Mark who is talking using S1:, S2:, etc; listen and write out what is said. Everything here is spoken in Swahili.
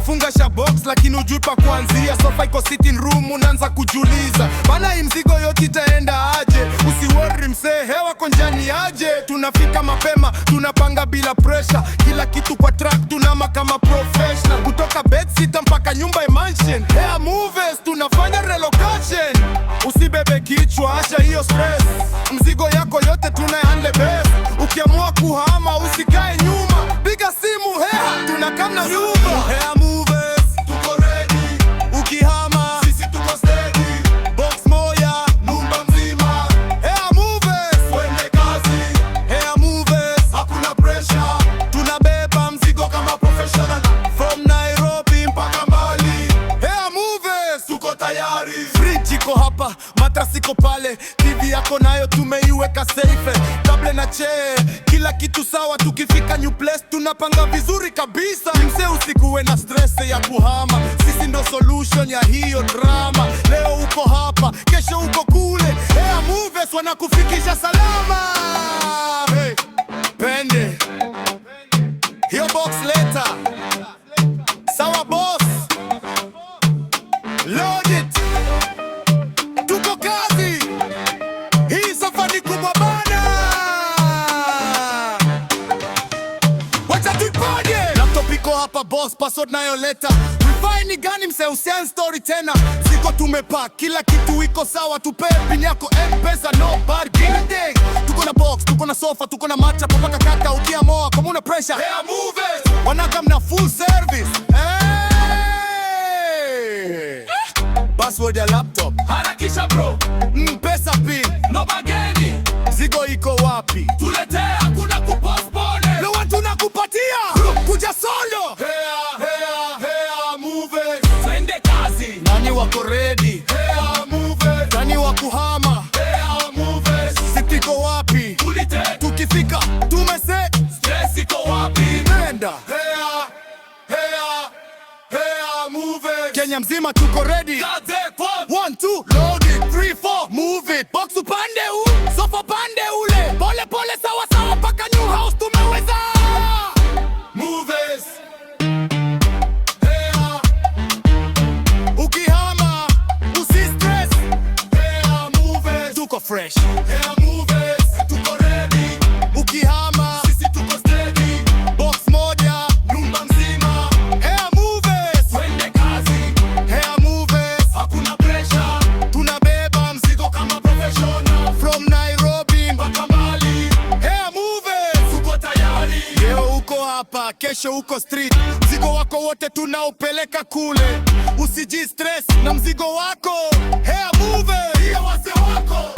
S1: Umefunga shabox lakini ujui pa kuanzia. Sofa iko sitting room unaanza kujuliza, bana hii mzigo yote itaenda aje? Usiworry msee, hewa konjani aje. Tunafika mapema, tunapanga bila pressure. Kila kitu kwa track tunama kama professional. Kutoka bedsitter mpaka nyumba mansion. Hair movers tunafanya relocation. Usibebe kichwa, acha hiyo stress. Mzigo yako yote tunahandle best. Ukiamua kuhama usikae nyuma, piga simu hea tunakamna nyuma. Hair movers tuko ready, ukihama sisi tuko steady. Box moja nyumba mzima. Hair movers twende kazi. Hair movers hakuna pressure, tunabeba mzigo kama professional. From Nairobi mpaka Mbali. Hair movers tuko tayari. Fridge iko hapa, mattress iko pale, TV yako nayo tumeiweka safe. Table na chair, kila kitu sawa. Tukifika new place tunapanga vizuri kabisa. Mse usikuwe na stress ya kuhama, sisi ndo solution ya hiyo drama. Leo uko hapa, kesho uko kule. Hair movers wanakufikisha salama. Hey, pende hiyo box leta. Sawa boss, load it. Tuko kazi, hii safari kubwa bana. Wacha tuipage. Laptop iko hapa boss, password nayo leta. Wifi ni gani mse, usian story tena. Ziko tumepack, kila kitu iko sawa. Tupe pin yako M-Pesa, no bargaining. Tuko na box, tuko na sofa, tuko na mattress mpaka kaka ukiamoa kama una pressure. Hair movers wanakam na full service. Hey! Password ya laptop harakisha bro. M-Pesa pin no bageni. Zigo iko wapi? Tulete, hakuna kupostpone. Leo tunakupatia kuja solo. Hair movers twende kazi. Nani wako ready? Hair movers. Nani wakuhama? Hair movers. Sitiko wapi? Tulite, tukifika tumese. Stress iko wapi? Nenda. Hair movers. Kenya mzima tuko ready. 1, 2, load it. 3, 4, move it. Box upande huu, sofa pande ule. Pole pole sawa sawa paka new house tumeweza. Movers. Hair. Ukihama usistress. Hair movers. Tuko fresh. Hair movers. Tuko ready. Ukihama sisi tuko steady. Box moja nyumba mzima. Hair movers twende kazi. Hair movers hakuna pressure, tunabeba mzigo kama professional. From Nairobi mpaka Mbali. Hair movers tuko tayari. Leo uko hapa, kesho uko street. Mzigo wako wote tunaupeleka kule. Usijistress na mzigo wako. Hair movers, hiyo wase wako.